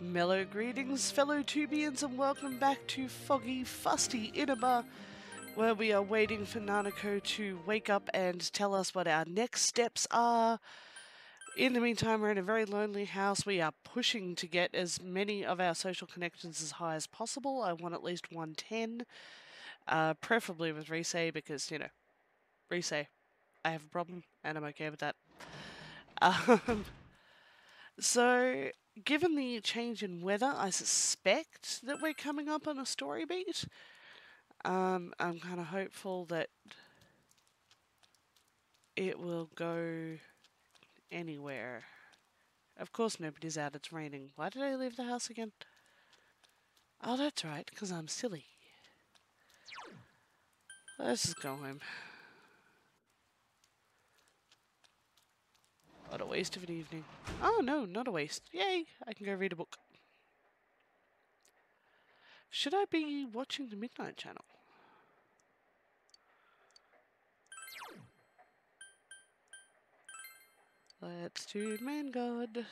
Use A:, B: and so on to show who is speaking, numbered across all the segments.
A: Mellow greetings, fellow Tubians, and welcome back to Foggy Fusty Inaba, where we are waiting for Nanako to wake up and tell us what our next steps are. In the meantime, we're in a very lonely house. We are pushing to get as many of our social connections as high as possible. I want at least 110, preferably with Risei, because, you know, Risei, I have a problem, and I'm okay with that. So, given the change in weather, I suspect that we're coming up on a story beat. I'm kind of hopeful that it will go anywhere. Of course nobody's out, it's raining. Why did I leave the house again? Oh, that's right, because I'm silly. Let's just go home. What a waste of an evening. Oh no, not a waste. Yay, I can go read a book. Should I be watching the Midnight Channel? Let's do Man God.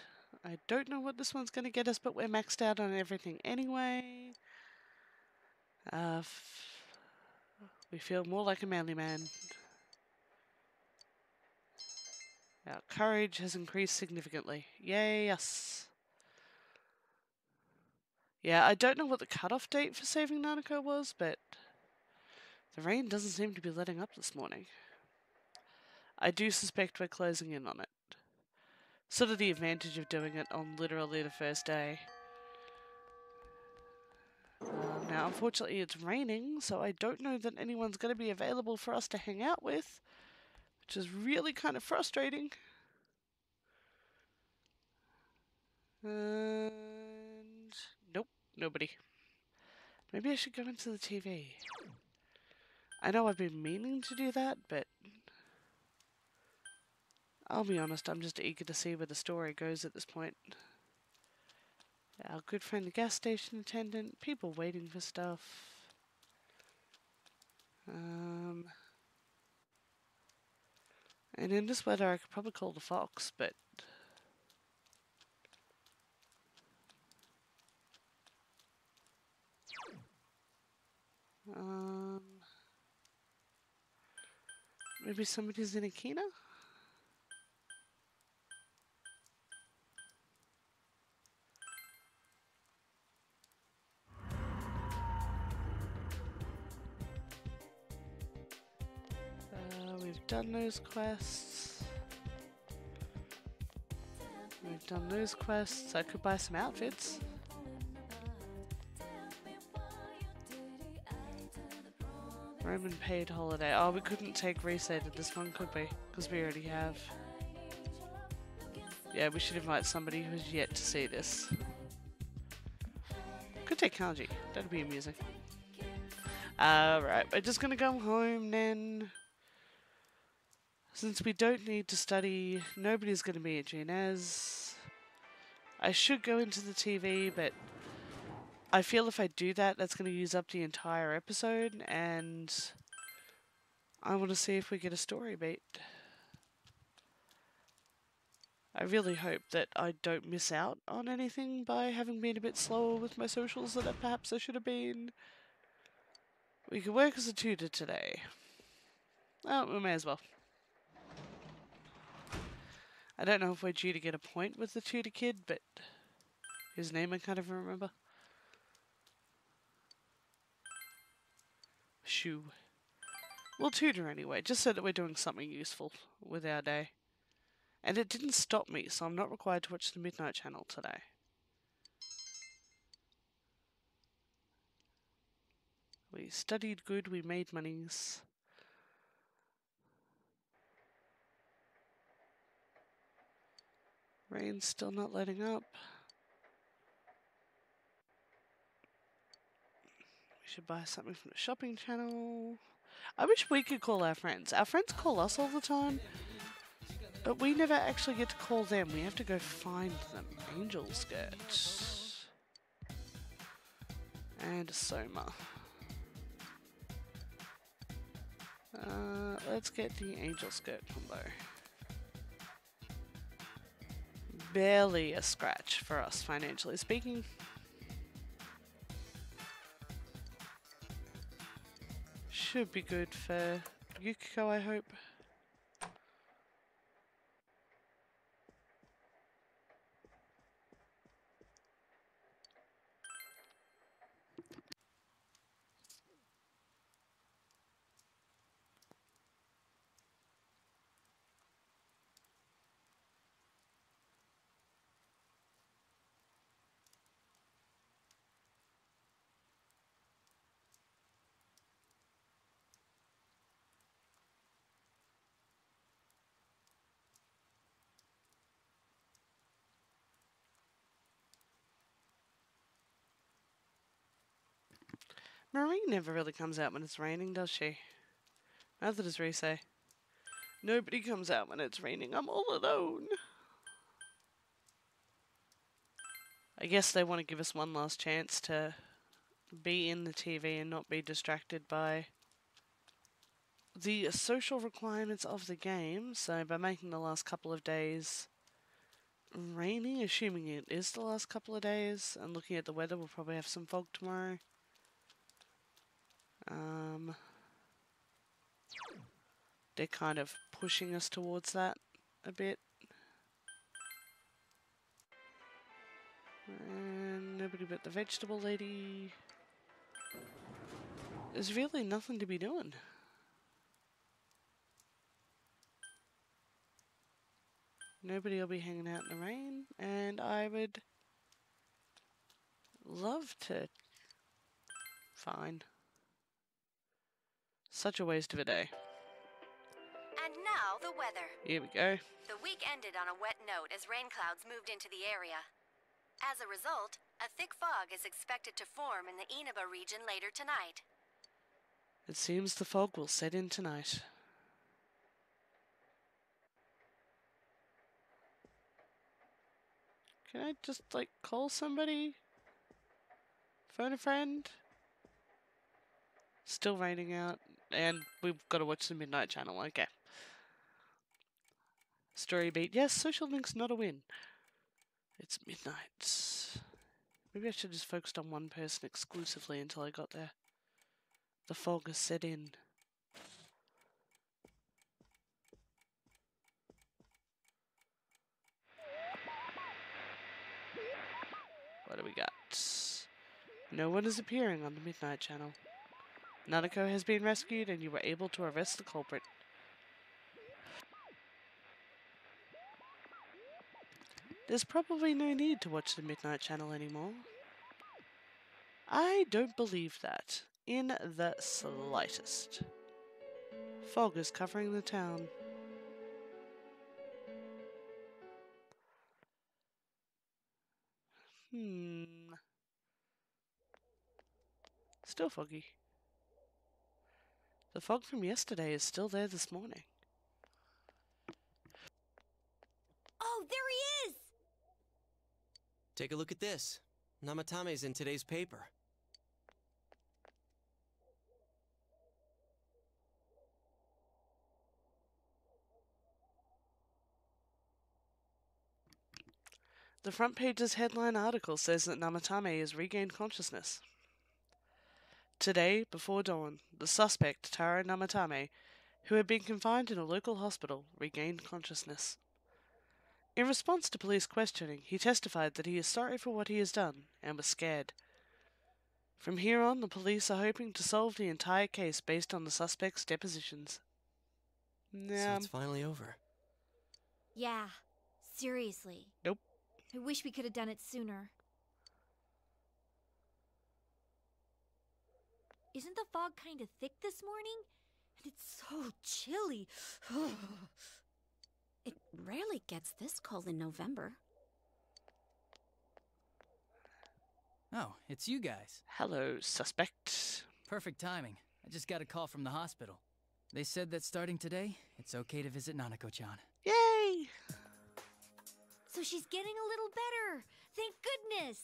A: I don't know what this one's going to get us, but we're maxed out on everything anyway. We feel more like a manly man. Our courage has increased significantly. Yay, us. Yeah, I don't know what the cutoff date for saving Nanako was, but the rain doesn't seem to be letting up this morning. I do suspect we're closing in on it. Sort of the advantage of doing it on literally the first day. Now, unfortunately, it's raining, so I don't know that anyone's going to be available for us to hang out with, which is really kind of frustrating. And nope, nobody. Maybe I should go into the TV. I know I've been meaning to do that, but I'll be honest, I'm just eager to see where the story goes at this point. Our good friend, the gas station attendant, people waiting for stuff. And in this weather, I could probably call the fox, but maybe somebody's in Akina? We've done those quests. We've done those quests. I could buy some outfits. Roman paid holiday. Oh, we couldn't take Risei to this one, could we? Because we already have. Yeah, we should invite somebody who's yet to see this. Could take Kanji. That'd be amusing. Right, we're just gonna go home then. Since we don't need to study, nobody's gonna be at Junez. I should go into the TV, but I feel if I do that, that's going to use up the entire episode, and I want to see if we get a story beat. I really hope that I don't miss out on anything by having been a bit slower with my socials than perhaps I should have been. We could work as a tutor today. Oh, we may as well. I don't know if we're due to get a point with the tutor kid, but his name I can't even remember. Shoo. We'll tutor anyway, just so that we're doing something useful with our day. And it didn't stop me, so I'm not required to watch the Midnight Channel today. We studied good, we made monies. Rain's still not letting up. We should buy something from the shopping channel. I wish we could call our friends. Our friends call us all the time, but we never actually get to call them. We have to go find them. Angel skirt. And a Soma. Let's get the angel skirt combo. barely a scratch for us, financially speaking. Should be good for Yukiko, I hope. Marie never really comes out when it's raining, does she? Neither does Rise. Nobody comes out when it's raining. I'm all alone. I guess they want to give us one last chance to be in the TV and not be distracted by the social requirements of the game. So by making the last couple of days rainy, assuming it is the last couple of days, and looking at the weather, we'll probably have some fog tomorrow. They're kind of pushing us towards that a bit. And nobody but the vegetable lady. There's really nothing to be doing. Nobody will be hanging out in the rain, and I would love to. Fine. Such a waste of a day.
B: And now the weather.
A: Here we go.
B: The week ended on a wet note as rain clouds moved into the area. As a result, a thick fog is expected to form in the Inaba region later tonight.
A: It seems the fog will set in tonight. Can I just, like, call somebody? Phone a friend? Still raining out, and we've got to watch the Midnight Channel, okay. Story beat. Yes, social link's not a win. It's midnight. Maybe I should have just focused on one person exclusively until I got there. The fog has set in. What do we got? No one is appearing on the Midnight Channel. Nanako has been rescued and you were able to arrest the culprit. There's probably no need to watch the Midnight Channel anymore. I don't believe that in the slightest. Fog is covering the town. Still foggy. The fog from yesterday is still there this morning.
B: Oh, there he is!
C: Take a look at this. Namatame's in today's paper.
A: The front page's headline article says that Namatame has regained consciousness. Today, before dawn, the suspect, Taro Namatame, who had been confined in a local hospital, regained consciousness. In response to police questioning, he testified that he is sorry for what he has done and was scared. From here on, the police are hoping to solve the entire case based on the suspect's depositions.
C: So it's finally over.
D: Yeah, seriously.
A: Nope.
D: I wish we could have done it sooner. Isn't the fog kind of thick this morning? And it's so chilly.
B: It rarely gets this cold in November.
E: Oh, it's you guys.
A: Hello, suspect.
E: Perfect timing. I just got a call from the hospital. They said that starting today, it's okay to visit Nanako-chan.
A: Yay!
D: So she's getting a little better. Thank goodness.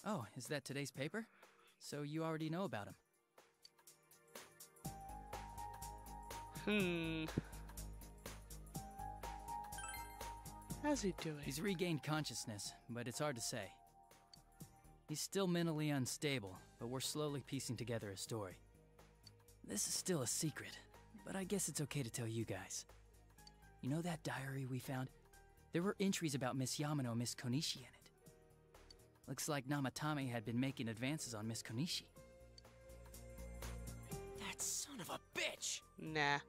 E: Oh, is that today's paper? So you already know about him.
A: How's he doing?
E: He's regained consciousness, but it's hard to say. He's still mentally unstable, but we're slowly piecing together a story. This is still a secret, but I guess it's okay to tell you guys. You know that diary we found? There were entries about Miss Yamano and Miss Konishi in it. Looks like Namatame had been making advances on Miss Konishi.
C: That son of a bitch!
A: Nah.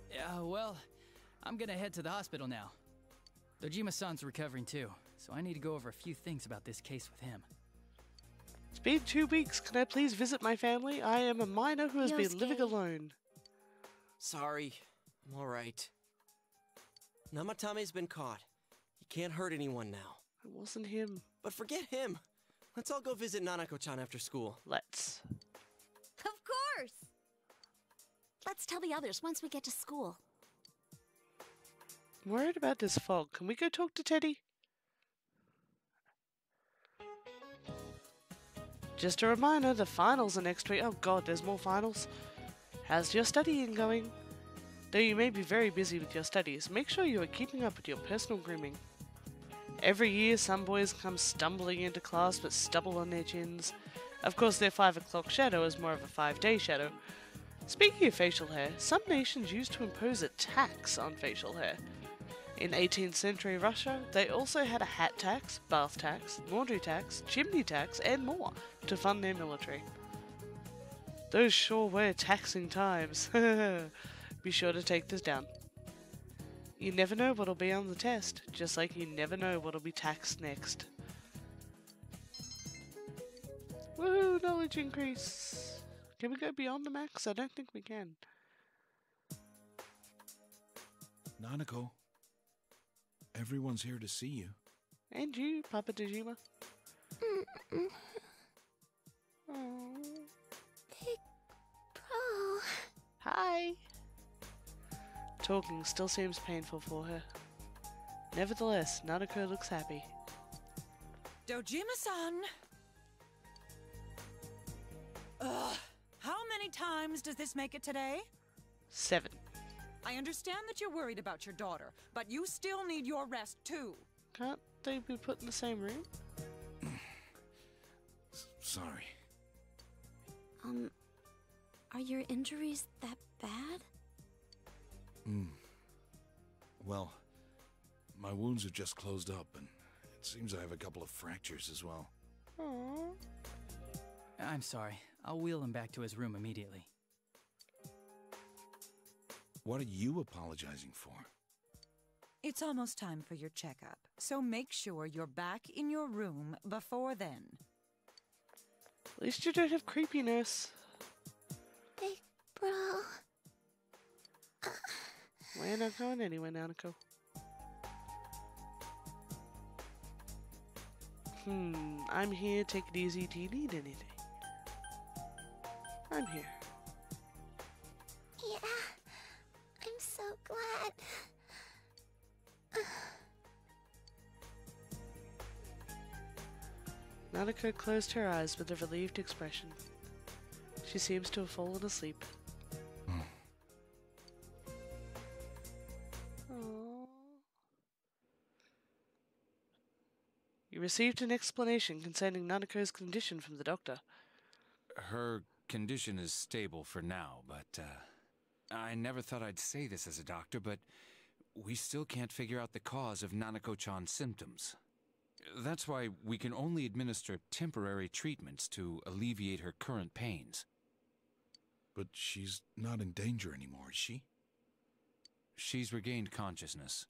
E: Yeah, well, I'm gonna head to the hospital now. Dojima-san's recovering too, so I need to go over a few things about this case with him.
A: It's been 2 weeks. Can I please visit my family? I am a minor who has been living
D: Yosuke.
A: alone.
C: Sorry, I'm alright. Namatame's been caught. He can't hurt anyone now.
A: It wasn't him.
C: But forget him. Let's all go visit Nanako-chan after school.
A: Let's.
D: Of course!
B: Let's tell the others once we get to school.
A: I'm worried about this fog. Can we go talk to Teddy? Just a reminder, the finals are next week. Oh god, there's more finals. How's your studying going? Though you may be very busy with your studies, make sure you are keeping up with your personal grooming. Every year, some boys come stumbling into class with stubble on their chins. Of course, their 5 o'clock shadow is more of a 5-day shadow. Speaking of facial hair, some nations used to impose a tax on facial hair. In 18th century Russia, they also had a hat tax, bath tax, laundry tax, chimney tax, and more to fund their military. Those sure were taxing times. Be sure to take this down. You never know what'll be on the test, just like you never know what'll be taxed next. Woohoo, knowledge increase! Can we go beyond the max? I don't think we can.
F: Nanako, everyone's here to see you.
A: And you, Papa Dojima. Oh.
B: Big bro.
A: Hi! Talking still seems painful for her. Nevertheless, Nanako looks happy.
G: Dojima-san! How many times does this make it today?
A: 7.
G: I understand that you're worried about your daughter, but you still need your rest too.
A: Can't they be put in the same room?
F: Sorry.
B: Are your injuries that bad?
F: Well, my wounds have just closed up, and it seems I have a couple of fractures as well.
A: Aww.
E: I'm sorry. I'll wheel him back to his room immediately.
F: What are you apologizing for?
G: It's almost time for your checkup, so make sure you're back in your room before then.
A: At least you don't have creepiness.
B: Big bro.
A: We're not going anywhere, Nanako. I'm here. Take it easy. Do you need anything? I'm here.
B: Yeah, I'm so glad.
A: Nanako closed her eyes with a relieved expression. She seems to have fallen asleep. Aww. You received an explanation concerning Nanako's condition from the doctor.
H: Her condition is stable for now, but I never thought I'd say this as a doctor, but we still can't figure out the cause of Nanako-chan's symptoms. That's why we can only administer temporary treatments to alleviate her current pains.
F: But she's not in danger anymore, is she?
H: She's regained consciousness,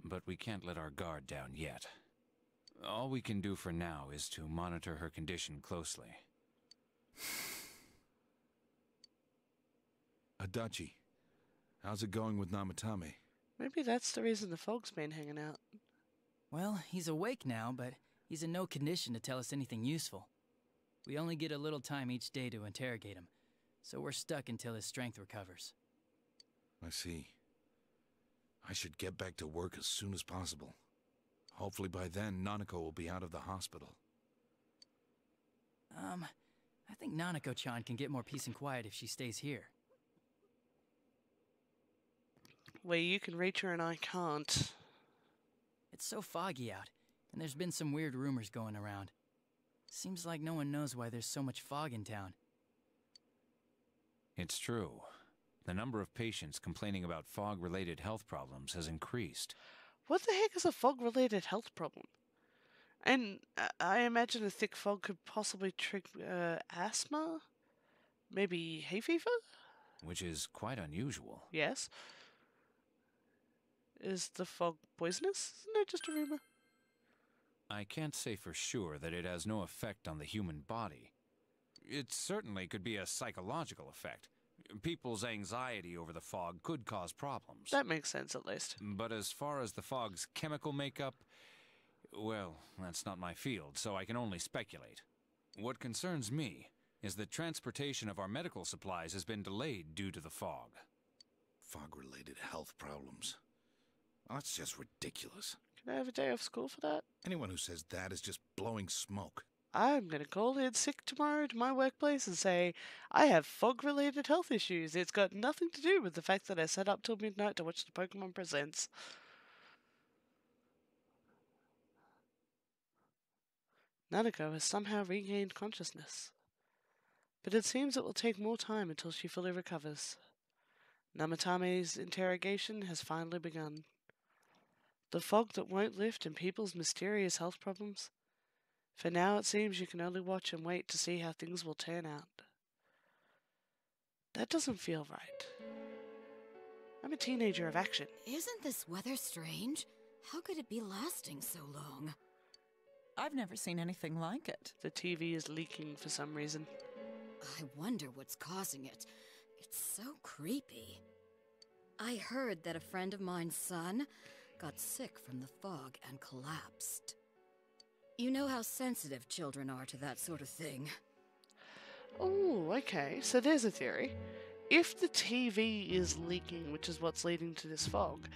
H: but we can't let our guard down yet. All we can do for now is to monitor her condition closely.
F: Adachi, how's it going with Namatame?
A: Maybe that's the reason the fog's been hanging out.
E: Well, he's awake now, but he's in no condition to tell us anything useful. We only get a little time each day to interrogate him, so we're stuck until his strength recovers.
F: I see. I should get back to work as soon as possible. Hopefully by then, Nanako will be out of the hospital.
E: I think Nanako-chan can get more peace and quiet if she stays here.
A: Where you can reach her and I can't.
E: It's so foggy out, and there's been some weird rumors going around. Seems like no one knows why there's so much fog in town.
H: It's true. The number of patients complaining about fog-related health problems has increased.
A: What the heck is a fog-related health problem? And I imagine a thick fog could possibly trigger asthma? Maybe hay fever?
H: Which is quite unusual.
A: Yes. Is the fog poisonous? Isn't it just a rumor?
H: I can't say for sure that it has no effect on the human body. It certainly could be a psychological effect. People's anxiety over the fog could cause problems.
A: That makes sense, at least.
H: But as far as the fog's chemical makeup, well, that's not my field, so I can only speculate. What concerns me is that transportation of our medical supplies has been delayed due to the fog.
F: Fog-related health problems. Well, that's just ridiculous.
A: Can I have a day off school for that?
F: Anyone who says that is just blowing smoke.
A: I'm going to call in sick tomorrow to my workplace and say, I have fog-related health issues. It's got nothing to do with the fact that I sat up till midnight to watch the Pokemon Presents. Nanako has somehow regained consciousness. But it seems it will take more time until she fully recovers. Namatame's interrogation has finally begun. The fog that won't lift and people's mysterious health problems. For now, it seems you can only watch and wait to see how things will turn out. That doesn't feel right. I'm a teenager of action.
I: Isn't this weather strange? How could it be lasting so long?
G: I've never seen anything like it.
A: The TV is leaking for some reason.
I: I wonder what's causing it. It's so creepy. I heard that a friend of mine's son got sick from the fog and collapsed. You know how sensitive children are to that sort of thing.
A: Oh, okay. So there's a theory. If the TV is leaking, which is what's leading to this fog,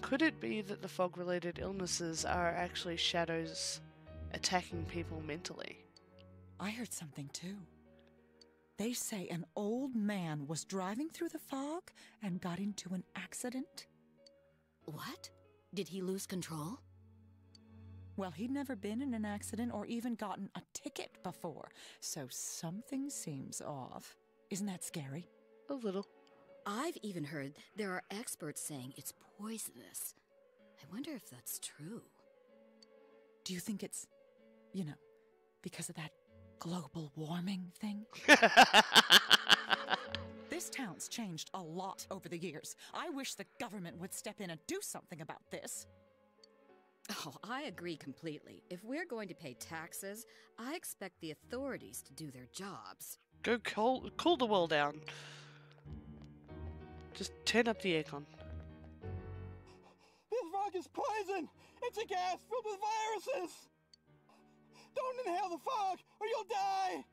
A: could it be that the fog-related illnesses are actually shadows attacking people mentally?
G: I heard something too. They say an old man was driving through the fog and got into an accident.
I: What? Did he lose control?
G: Well, he'd never been in an accident or even gotten a ticket before, so something seems off. Isn't that scary?
A: A little.
I: I've even heard there are experts saying it's poisonous. I wonder if that's true.
G: Do you think it's, because of that global warming thing? This town's changed a lot over the years. I wish the government would step in and do something about this.
I: Oh, I agree completely. If we're going to pay taxes, I expect the authorities to do their jobs.
A: Go cool the world down. Just turn up the aircon.
J: This fog is poison! It's a gas filled with viruses! Don't inhale the fog, or you'll die!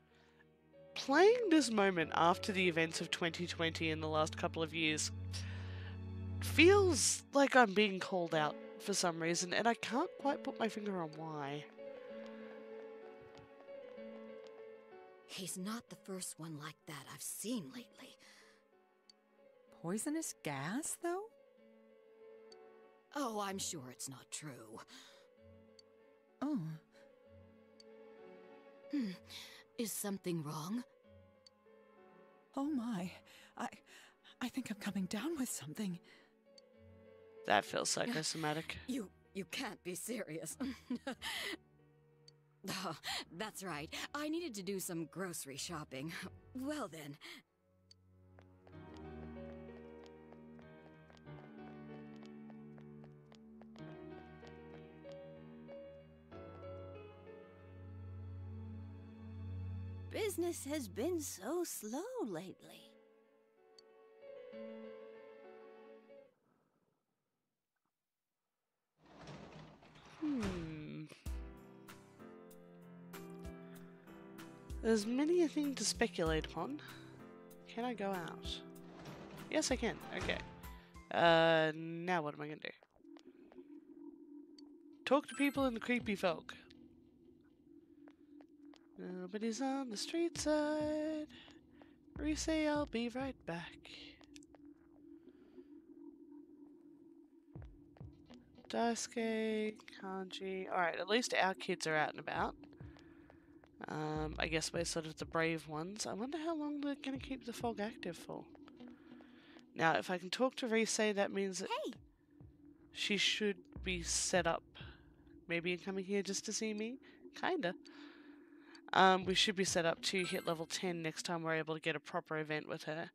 A: Playing this moment after the events of 2020 in the last couple of years feels like I'm being called out for some reason, and I can't quite put my finger on why.
I: He's not the first one like that I've seen lately.
G: Poisonous gas, though?
I: Oh, I'm sure it's not true.
G: Oh.
I: Is something wrong?
G: Oh my. I think I'm coming down with something.
A: That feels psychosomatic.
I: You can't be serious. Oh, that's right. I needed to do some grocery shopping. Well then.
D: Business has been so slow lately.
A: There's many a thing to speculate upon. Can I go out? Yes, I can. Okay. Now what am I gonna do? Talk to people in the creepy fog. Nobody's on the street side. Say I'll be right back. Daisuke, Kanji. Alright, at least our kids are out and about. I guess we're sort of the brave ones. I wonder how long they're going to keep the fog active for. Now, if I can talk to Rise, that means that
D: Hey!
A: she should be set up. Maybe coming here just to see me? Kinda. We should be set up to hit level 10 next time we're able to get a proper event with her.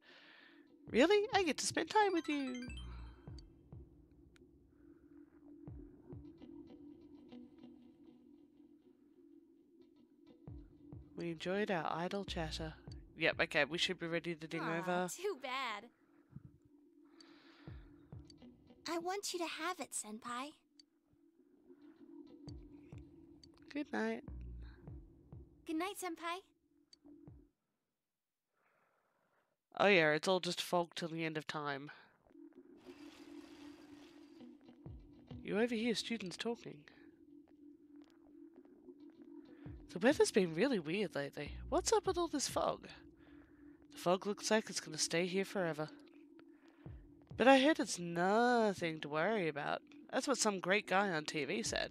A: Really? I get to spend time with you! We enjoyed our idle chatter. Yep, okay, we should be ready to ding over.
D: Too bad.
K: I want you to have it, Senpai.
A: Good night.
D: Good night, Senpai.
A: Oh yeah, it's all just fog till the end of time. You overhear students talking. The weather's been really weird lately. What's up with all this fog? The fog looks like it's going to stay here forever. But I heard it's nothing to worry about. That's what some great guy on TV said.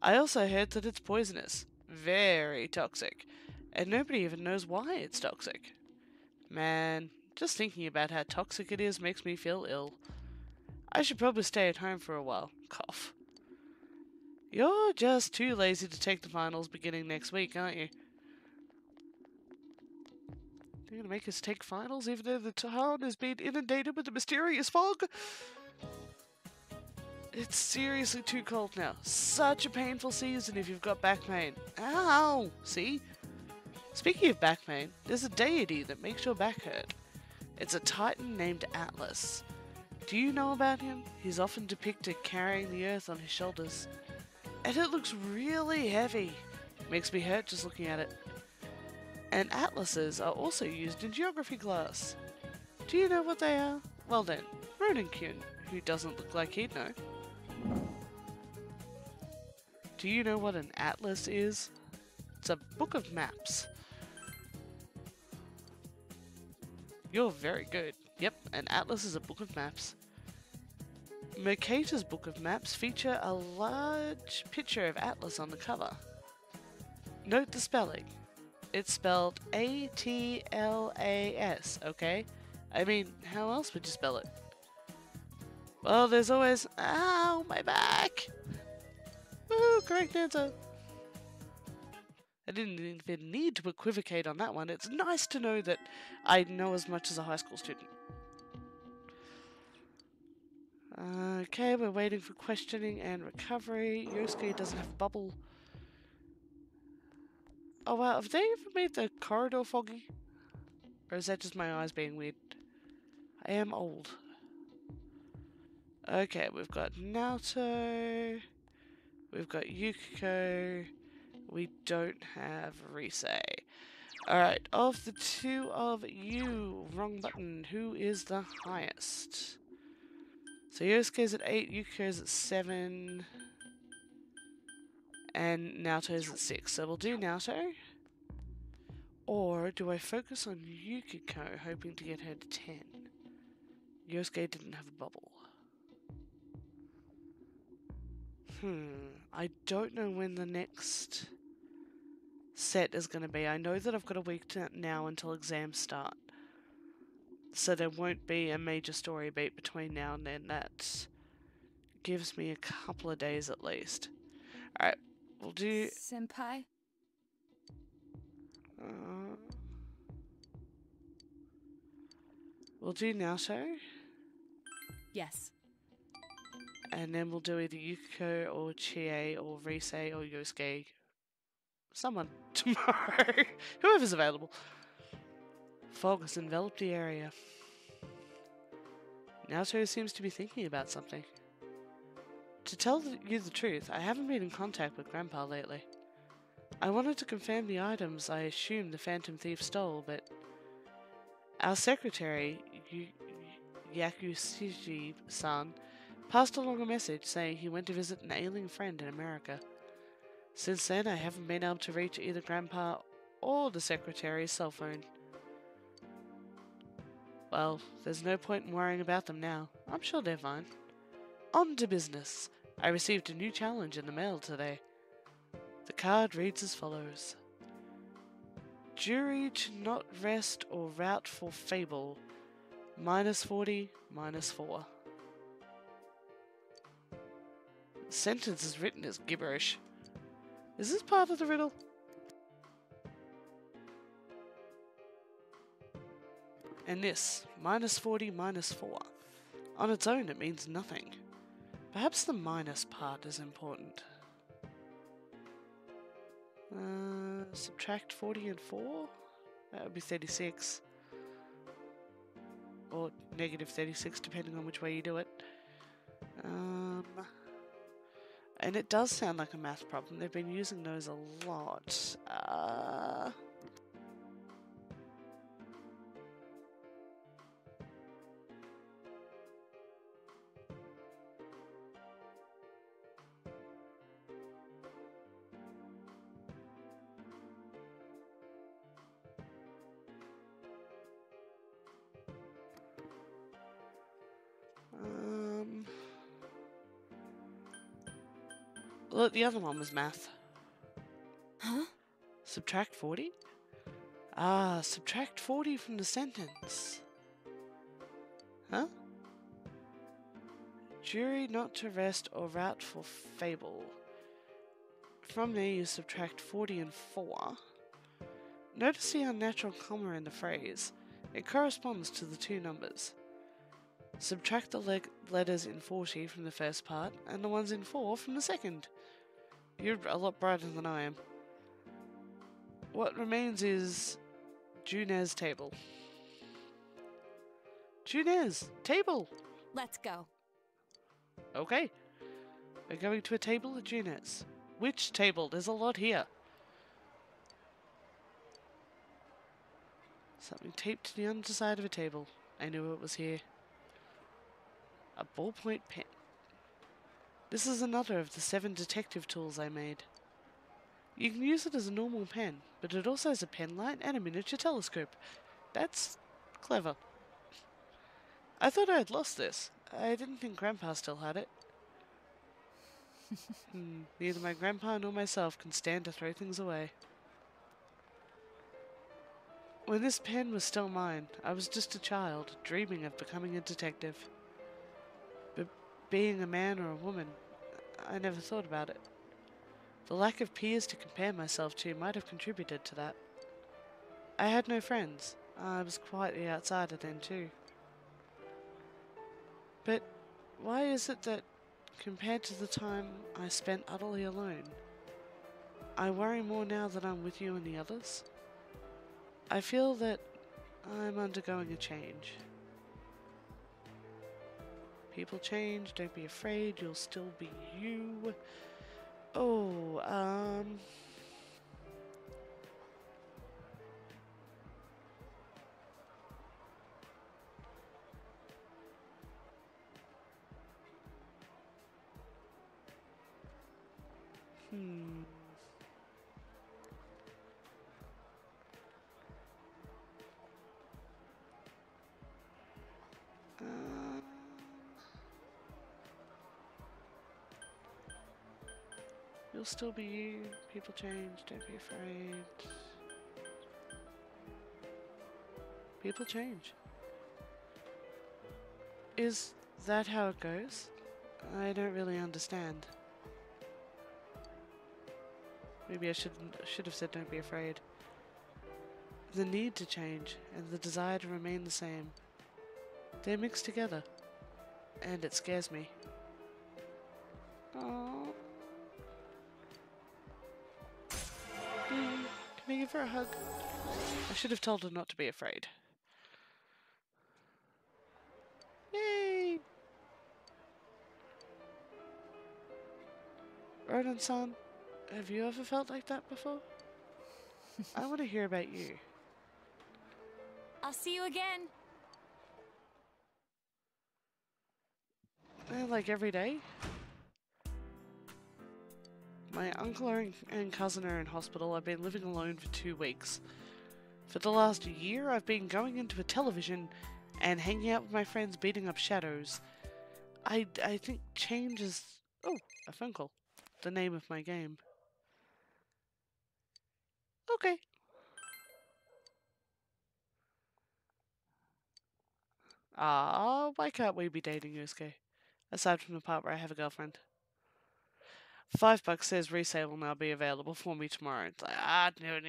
A: I also heard that it's poisonous. Very toxic. And nobody even knows why it's toxic. Man, just thinking about how toxic it is makes me feel ill. I should probably stay at home for a while. Cough. You're just too lazy to take the finals beginning next week, aren't you? You're gonna make us take finals even though the town has been inundated with a mysterious fog? It's seriously too cold now. Such a painful season if you've got back pain. Ow! See? Speaking of back pain, there's a deity that makes your back hurt. It's a titan named Atlas. Do you know about him? He's often depicted carrying the earth on his shoulders. And it looks really heavy. Makes me hurt just looking at it. And atlases are also used in geography class. Do you know what they are? Well then, RononTyr, who doesn't look like he'd know. Do you know what an atlas is? It's a book of maps. You're very good. Yep, an atlas is a book of maps. Mercator's book of maps feature a large picture of Atlas on the cover. Note the spelling. It's spelled A-T-L-A-S, okay? I mean, how else would you spell it? Well, there's always... Ow, my back! Woohoo, correct answer! I didn't even need to equivocate on that one. It's nice to know that I know as much as a high school student. Okay, we're waiting for questioning and recovery. Yosuke doesn't have a bubble. Oh wow, have they ever made the corridor foggy? Or is that just my eyes being weird? I am old. Okay, we've got Naoto. We've got Yukiko. We don't have Rise. Alright, of the two of you, wrong button, who is the highest? So Yosuke's at 8, Yukiko's at 7, and Naoto's at 6. So we'll do Naoto. Or do I focus on Yukiko, hoping to get her to 10? Yosuke didn't have a bubble. I don't know when the next set is going to be. I know that I've got a week now until exams start. So there won't be a major story beat between now and then. That gives me a couple of days at least. Alright, we'll do...
G: Senpai?
A: We'll do Naoto.
G: Yes.
A: And then we'll do either Yukiko or Chie or Rise or Yosuke. Someone tomorrow. Whoever's available. Fog has enveloped the area. Naoto seems to be thinking about something. To tell you the truth, I haven't been in contact with Grandpa lately. I wanted to confirm the items I assume the Phantom Thief stole, but our secretary, Yakushiji-san, passed along a message saying he went to visit an ailing friend in America. Since then, I haven't been able to reach either Grandpa or the secretary's cell phone. Well, there's no point in worrying about them now. I'm sure they're fine. On to business. I received a new challenge in the mail today. The card reads as follows. Jury to not rest or route for fable. -40, -4. The sentence is written as gibberish. Is this part of the riddle? And this, -40, -4. On its own it means nothing. Perhaps the minus part is important. Subtract 40 and 4? That would be 36. Or -36, depending on which way you do it. And it does sound like a math problem. They've been using those a lot. Well, the other one was math.
I: Huh?
A: Subtract 40? Subtract 40 from the sentence. Huh? Jury not to rest or route for fable. From there you subtract 40 and 4. Notice the unnatural comma in the phrase. It corresponds to the two numbers. Subtract the letters in 40 from the first part and the ones in 4 from the second. You're a lot brighter than I am. What remains is Junez table. Junez table!
D: Let's go.
A: Okay. We're going to a table at Junez. Which table? There's a lot here. Something taped to the underside of a table. I knew it was here. A ballpoint pen. This is another of the 7 detective tools I made. You can use it as a normal pen, but it also has a pen light and a miniature telescope. That's clever. I thought I had lost this. I didn't think Grandpa still had it. Neither my grandpa nor myself can stand to throw things away. When this pen was still mine, I was just a child, dreaming of becoming a detective. But being a man or a woman, I never thought about it. The lack of peers to compare myself to might have contributed to that. I had no friends. I was quite the outsider then too. But why is it that, compared to the time I spent utterly alone, I worry more now that I'm with you and the others? I feel that I'm undergoing a change. People change, don't be afraid, you'll still be you. Oh, You'll still be you. People change. Don't be afraid. People change. Is that how it goes? I don't really understand. Maybe I should have said don't be afraid. The need to change and the desire to remain the same. They're mixed together. And it scares me. Aww. Can I give her a hug? I should have told her not to be afraid. Yay! Ronan-san, have you ever felt like that before? I want to hear about you.
D: I'll see you again.
A: Like every day? My uncle and cousin are in hospital. I've been living alone for 2 weeks. For the last year, I've been going into a television and hanging out with my friends beating up shadows. I think change is... Oh, a phone call. The name of my game. Okay. Ah, why can't we be dating, Yusuke? Aside from the part where I have a girlfriend. $5 says resale will now be available for me tomorrow. It's like, no.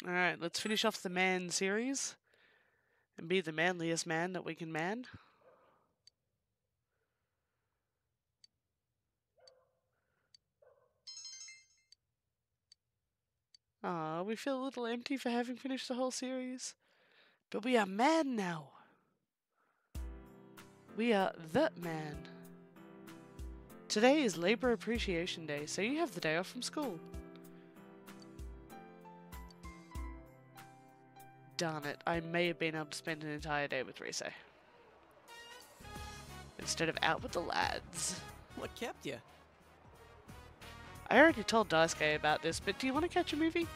A: Alright, let's finish off the man series. And be the manliest man that we can man. Ah, we feel a little empty for having finished the whole series. But we are man now. We are the man. Today is Labor Appreciation Day, so you have the day off from school. Darn it, I may have been able to spend an entire day with Rise. Instead of out with the lads.
C: What kept you?
A: I already told Daisuke about this, but do you want to catch a movie?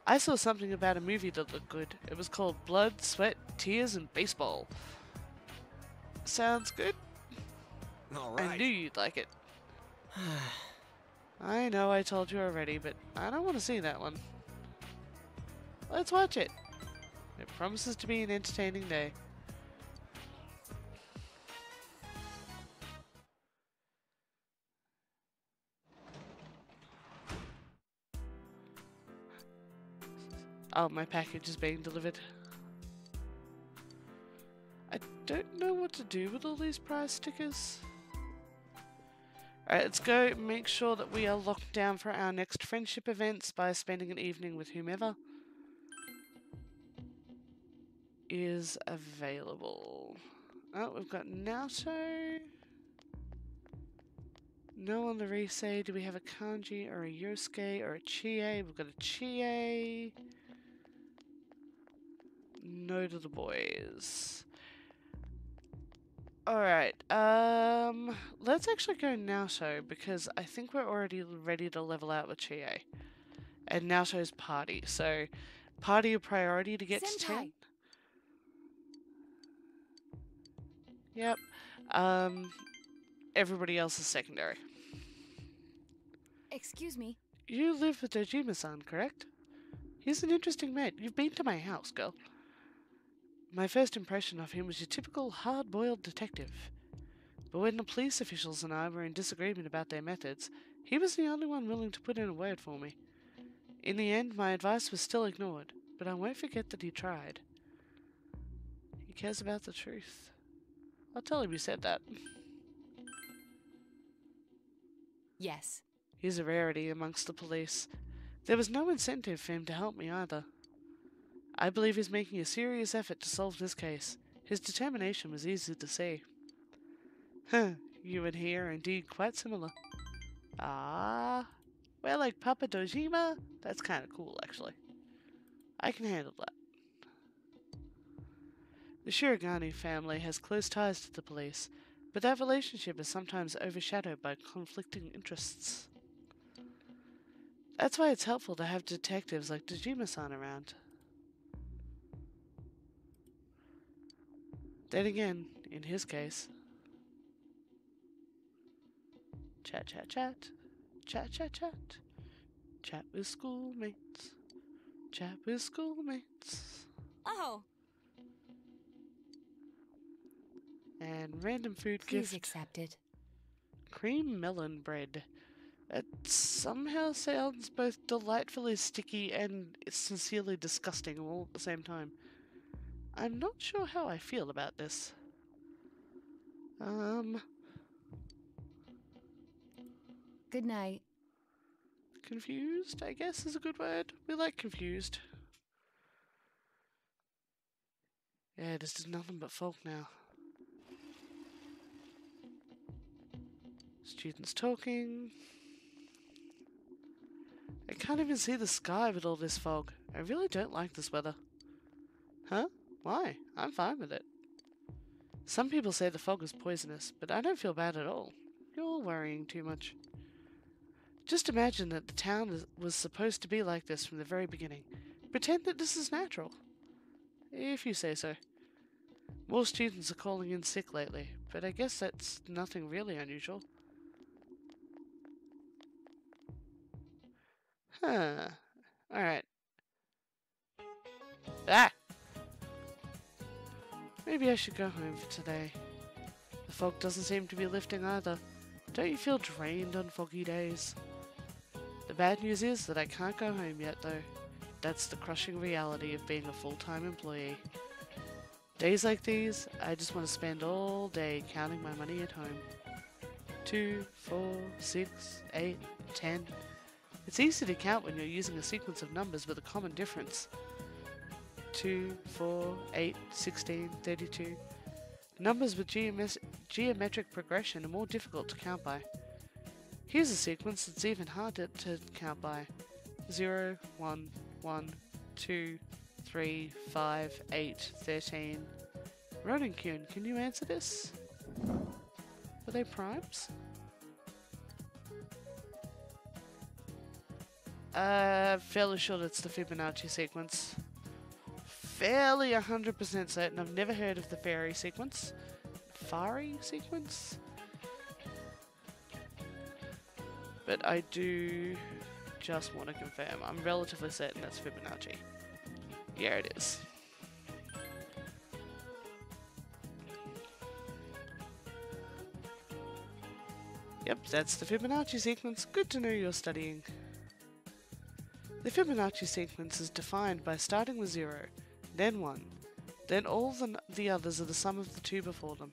A: I saw something about a movie that looked good. It was called Blood, Sweat, Tears, and Baseball. Sounds good?
C: All right.
A: I knew you'd like it. I know I told you already, but I don't want to see that one. Let's watch it. It promises to be an entertaining day. Oh, my package is being delivered. I don't know what to do with all these prize stickers. Alright, let's go make sure that we are locked down for our next friendship events by spending an evening with whomever is available. Oh, we've got Naoto. No on the Risei. Do we have a Kanji or a Yosuke or a Chie? We've got a Chie. No to the boys. Alright, let's actually go Naoto because I think we're already ready to level out with Chie. And Naoto's party, so party a priority to get to 10. Yep. Everybody else is secondary.
D: Excuse me.
A: You live with Dojima-san, correct? He's an interesting man. You've been to my house, girl. My first impression of him was your typical hard-boiled detective. But when the police officials and I were in disagreement about their methods, he was the only one willing to put in a word for me. In the end, my advice was still ignored, but I won't forget that he tried. He cares about the truth. I'll tell him you said that.
D: Yes.
A: He's a rarity amongst the police. There was no incentive for him to help me either. I believe he's making a serious effort to solve this case. His determination was easy to see. Huh, you and he are indeed quite similar. Ah, we're like Papa Dojima? That's kind of cool, actually. I can handle that. The Shirogane family has close ties to the police, but that relationship is sometimes overshadowed by conflicting interests. That's why it's helpful to have detectives like Dojima-san around. Then again, in his case... Chat, chat, chat. Chat, chat, chat. Chat with schoolmates. Chat with schoolmates.
D: Oh.
A: And random food
D: Please
A: gift.
D: accepted.
A: Cream melon bread. It somehow sounds both delightfully sticky and sincerely disgusting all at the same time. I'm not sure how I feel about this.
D: Good night.
A: Confused, I guess, is a good word. We like confused. Yeah, this is nothing but fog now. Students talking. I can't even see the sky with all this fog. I really don't like this weather. Huh? Why? I'm fine with it. Some people say the fog is poisonous, but I don't feel bad at all. You're worrying too much. Just imagine that the town was supposed to be like this from the very beginning. Pretend that this is natural. if you say so. More students are calling in sick lately, but I guess that's nothing really unusual. Huh. Alright. Ah! Maybe I should go home for today. The fog doesn't seem to be lifting either. Don't you feel drained on foggy days? The bad news is that I can't go home yet though. That's the crushing reality of being a full-time employee. Days like these, I just want to spend all day counting my money at home. 2, 4, 6, 8, 10. It's easy to count when you're using a sequence of numbers with a common difference. 2, 4, 8, 16, 32. Numbers with geometric progression are more difficult to count by. Here's a sequence that's even harder to count by. 0, 1, 1, 2, 3, 5, 8, 13. RononTyr, can you answer this? Are they primes? Fairly sure it's the Fibonacci sequence. Fairly 100% certain. I've never heard of the fairy sequence. Fari sequence? But I do just want to confirm. I'm relatively certain that's Fibonacci. Yeah, it is. Yep, that's the Fibonacci sequence. Good to know you're studying. The Fibonacci sequence is defined by starting with 0, then 1, then all the others are the sum of the two before them.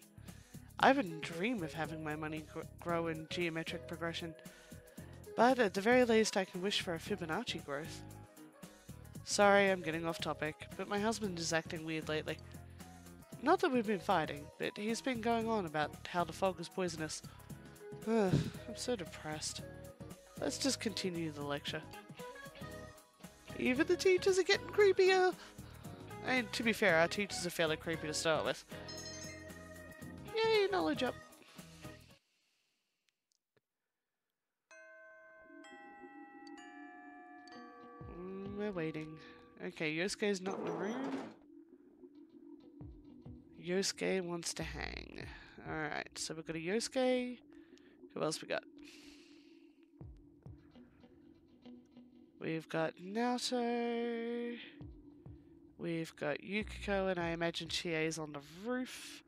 A: I wouldn't dream of having my money grow in geometric progression, but at the very least I can wish for a Fibonacci growth. Sorry, I'm getting off topic, but my husband is acting weird lately. Not that we've been fighting, but he's been going on about how the fog is poisonous. Ugh, I'm so depressed. Let's just continue the lecture. Even the teachers are getting creepier. And to be fair, our teachers are fairly creepy to start with. Yay, knowledge up. We're waiting. Okay, Yosuke's not in the room. Yosuke wants to hang. Alright, so we've got a Yosuke. Who else we got? We've got Naoto. We've got Yukiko, and I imagine Chie's on the roof.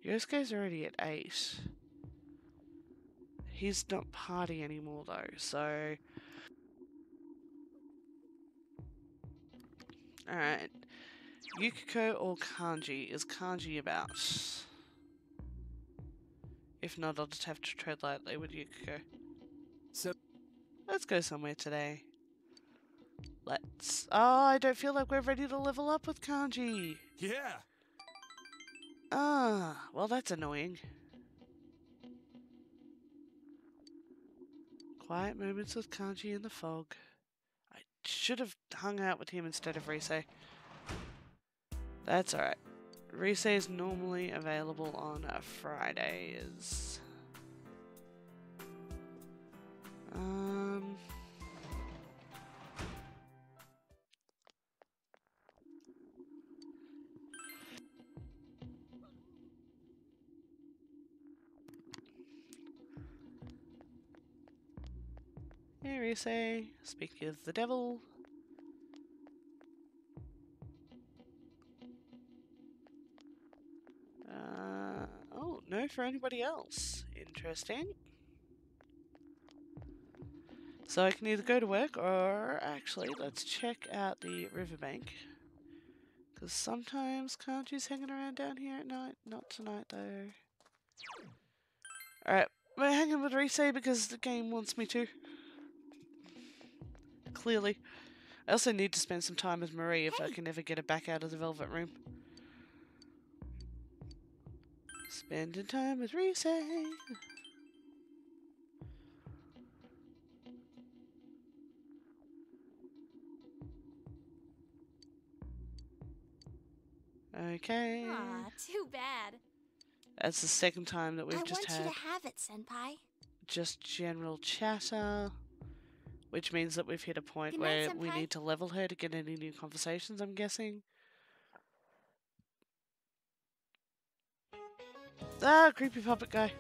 A: Yosuke's already at 8. He's not party anymore though, so... Alright. Yukiko or Kanji? Is Kanji about? If not, I'll just have to tread lightly with Yukiko.
C: So...
A: Let's go somewhere today. Let's... Oh, I don't feel like we're ready to level up with Kanji.
C: Yeah!
A: Ah, well that's annoying. Quiet moments with Kanji in the fog. I should have hung out with him instead of Rise. That's alright. Rise is normally available on Fridays. Hey Rise, speak of the devil. Oh, no for anybody else. Interesting. So I can either go to work or actually let's check out the riverbank. Because sometimes Kanji's hanging around down here at night. Not tonight though. Alright, we're hanging with Rise because the game wants me to. Clearly. I also need to spend some time with Marie if I can ever get her back out of the Velvet Room. Spending time with Rise. Okay.
D: Aw, too bad.
A: That's the second time that we've just had
K: I want you to have it, Senpai.
A: just general chatter. which means that we've hit a point
K: Good night,
A: where we
K: Senpai.
A: need to level her to get any new conversations, I'm guessing. Ah, creepy puppet guy.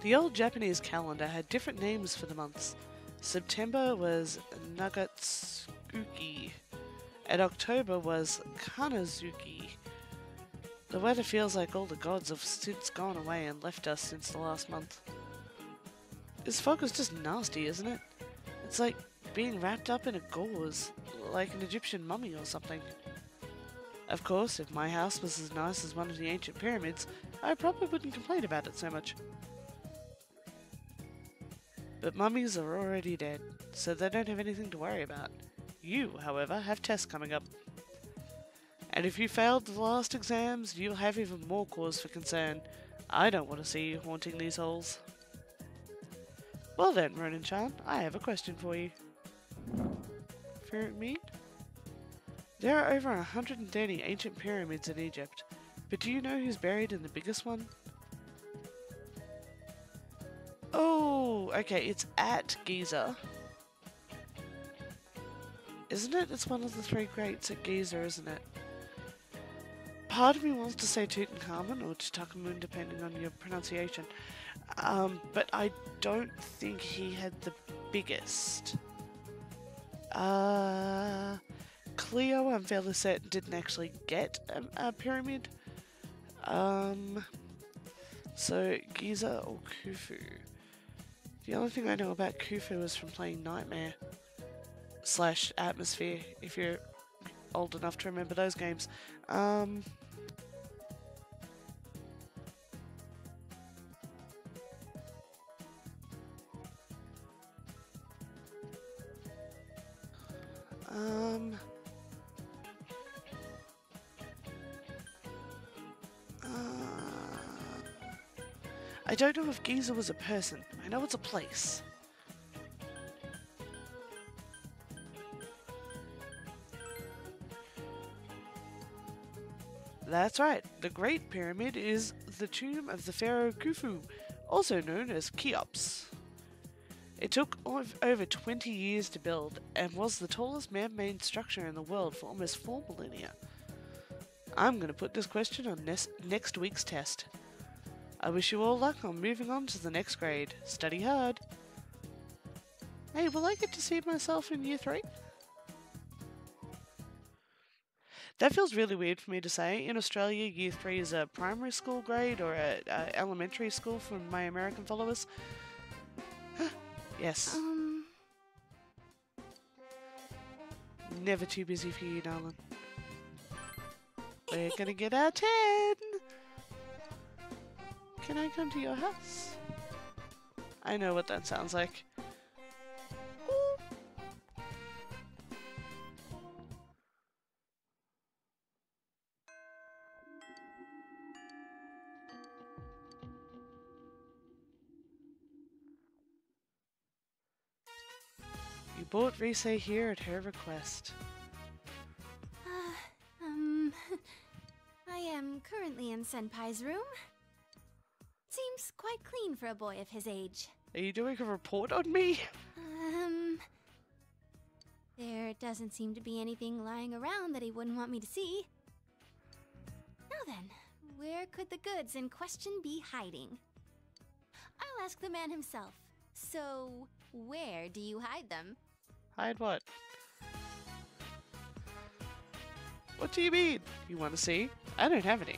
A: The old Japanese calendar had different names for the months. September was Nagatsuki, and October was Kanazuki. The weather feels like all the gods have since gone away and left us since the last month. This fog is just nasty, isn't it? It's like being wrapped up in a gauze, like an Egyptian mummy or something. Of course, if my house was as nice as one of the ancient pyramids, I probably wouldn't complain about it so much. But mummies are already dead, so they don't have anything to worry about. You, however, have tests coming up. And if you failed the last exams, you'll have even more cause for concern. I don't want to see you haunting these halls. Well then, Ronon-chan, I have a question for you. Pyramid? There are over 130 ancient pyramids in Egypt, but do you know who's buried in the biggest one? Oh, okay, it's at Giza. Isn't it? It's one of the three greats at Giza, isn't it? Part of me wants to say Tutankhamun or Tutankhamun, depending on your pronunciation. But I don't think he had the biggest. Cleo, I'm fairly certain, didn't actually get a pyramid. So Giza or Khufu. The only thing I know about Khufu is from playing Nightmare / Atmosphere, if you're old enough to remember those games. I don't know if Giza was a person. I know it's a place. That's right. The Great Pyramid is the tomb of the pharaoh Khufu, also known as Cheops. It took over 20 years to build and was the tallest man-made structure in the world for almost 4 millennia. I'm going to put this question on next week's test. I wish you all luck on moving on to the next grade. Study hard. Hey, will I get to see myself in year 3? That feels really weird for me to say. In Australia, year 3 is a primary school grade or a elementary school for my American followers. Yes. Never too busy for you, darling. We're gonna get our 10! Can I come to your house? I know what that sounds like. Ooh. You bought Rise here at her request.
K: I am currently in Senpai's room. Seems quite clean for a boy of his age.
A: Are you doing a report on me?
K: There doesn't seem to be anything lying around that he wouldn't want me to see. Now then, where could the goods in question be hiding? I'll ask the man himself. So, where do you hide them?
A: Hide what? What do you mean? You want to see? I don't have any.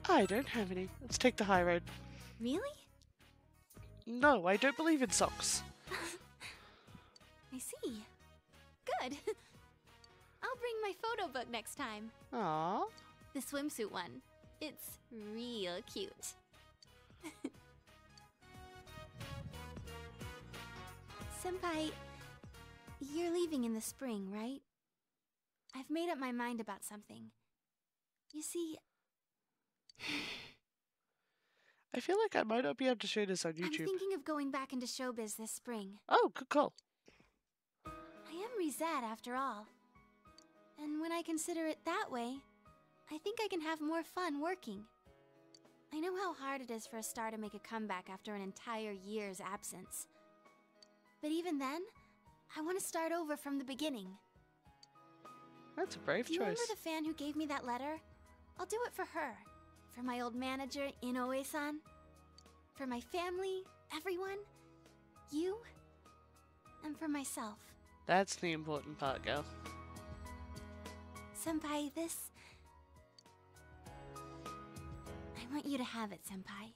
A: I don't have any. Let's take the high road.
K: Really?
A: No, I don't believe in socks.
K: I see. Good. I'll bring my photo book next time.
A: Aww.
K: The swimsuit one. It's real cute. Senpai, you're leaving in the spring, right? I've made up my mind about something. You see...
A: I feel like I might not be able to show this on
K: I'm
A: YouTube.
K: thinking of going back into showbiz this spring.
A: Oh, good call.
K: I am Rizette after all. And when I consider it that way, I think I can have more fun working. I know how hard it is for a star to make a comeback after an entire year's absence. But even then, I want to start over from the beginning.
A: That's a brave
K: Do you
A: choice.
K: remember the fan who gave me that letter? I'll do it for her. For my old manager, Inoue-san. For my family, everyone. You. And for myself.
A: That's the important part, girl.
K: Senpai, this... I want you to have it, Senpai.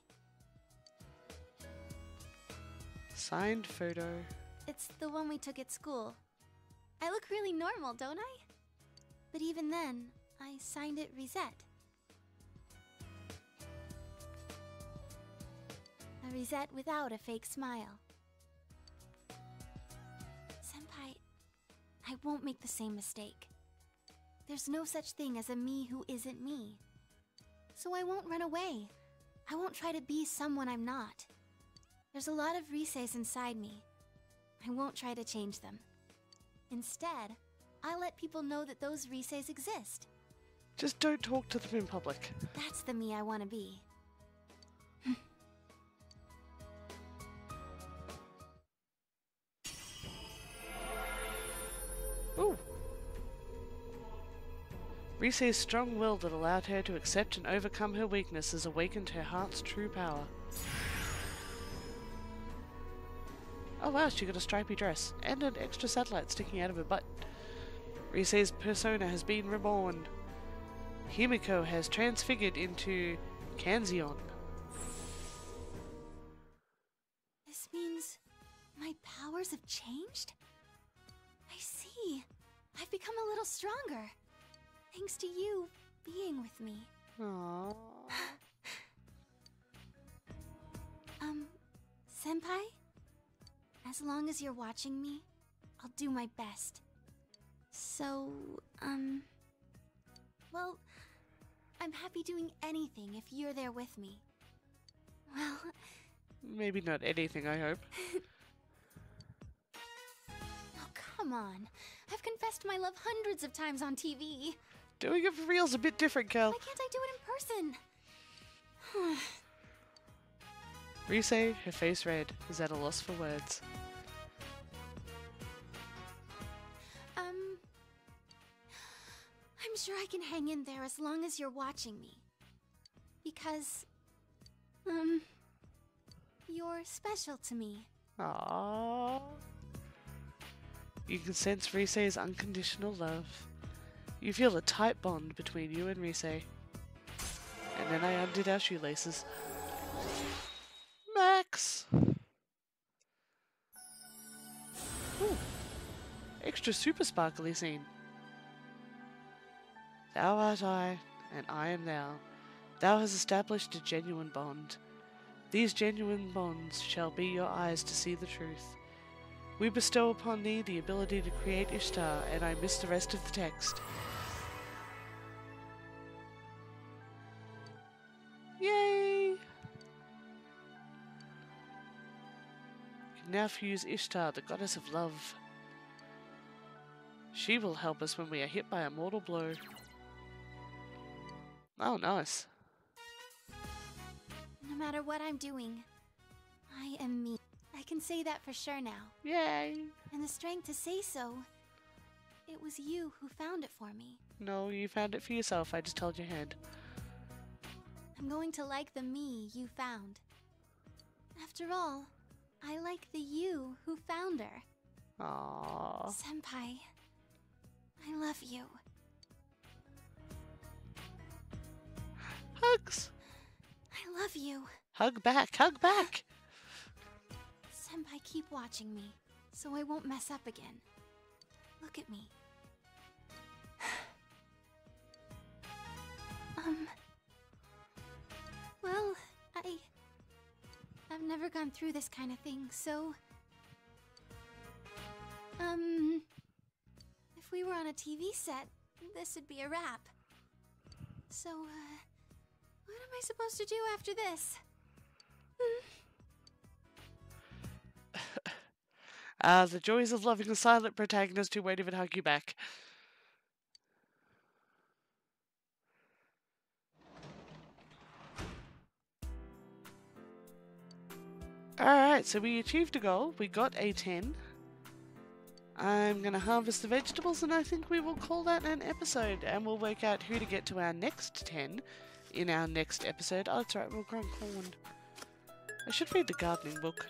A: Signed photo.
K: It's the one we took at school. I look really normal, don't I? But even then, I signed it Rizette. A Rizette without a fake smile. Senpai, I won't make the same mistake. There's no such thing as a me who isn't me. So I won't run away. I won't try to be someone I'm not. There's a lot of Riseis inside me. I won't try to change them. Instead, I'll let people know that those Riseis exist.
A: Just don't talk to them in public.
K: That's the me I want to be.
A: Ooh. Risei's strong will that allowed her to accept and overcome her weaknesses awakened her heart's true power. Oh wow, she got a stripy dress and an extra satellite sticking out of her butt. Risei's persona has been reborn. Himiko has transfigured into Kanzeon.
K: This means my powers have changed? I see. I've become a little stronger. Thanks to you being with me.
A: Aww.
K: Senpai? As long as you're watching me, I'll do my best. So, well, I'm happy doing anything if you're there with me. Well...
A: Maybe not anything, I hope.
K: Oh, come on. I've confessed my love hundreds of times on TV.
A: Doing it for real's a bit different, Kel.
K: Why can't I do it in person?
A: Risei, her face red, is at a loss for words.
K: I'm sure I can hang in there as long as you're watching me. Because, you're special to me.
A: Aww. You can sense Risei's unconditional love. You feel a tight bond between you and Risei. And then I undid our shoelaces. Max! Ooh. Extra super sparkly scene. Thou art I, and I am thou. Thou hast established a genuine bond. These genuine bonds shall be your eyes to see the truth. We bestow upon thee the ability to create Ishtar, and I miss the rest of the text. Yay! You can now fuse Ishtar, the goddess of love. She will help us when we are hit by a mortal blow. Oh, nice.
K: No matter what I'm doing, I am me. I can say that for sure now.
A: Yay!
K: And the strength to say so. It was you who found it for me.
A: No, you found it for yourself. I just held your hand.
K: I'm going to like the me you found. After all, I like the you who found her.
A: Aww.
K: Senpai, I love you.
A: Hugs!
K: I love you.
A: Hug back, hug back!
K: Senpai, keep watching me, so I won't mess up again. Look at me. Well, I've never gone through this kind of thing, so... If we were on a TV set, this would be a wrap. So, what am I supposed to do after this?
A: The joys of loving a silent protagonist who won't even hug you back. Alright, so we achieved a goal. We got a 10. I'm going to harvest the vegetables and I think we will call that an episode. And we'll work out who to get to our next 10 in our next episode. Oh, that's right, we'll grow corn. I should read the gardening book.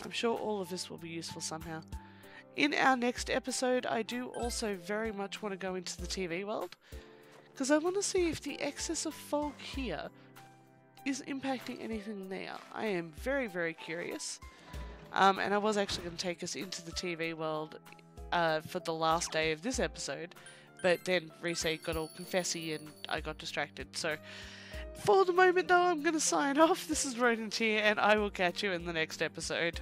A: I'm sure all of this will be useful somehow. In our next episode, I do also very much want to go into the TV world. Because I want to see if the excess of fog here is impacting anything there. I am very, very curious. And I was actually going to take us into the TV world for the last day of this episode. But then Rise got all confessy and I got distracted. So for the moment though, I'm going to sign off. This is RononTyr and I will catch you in the next episode.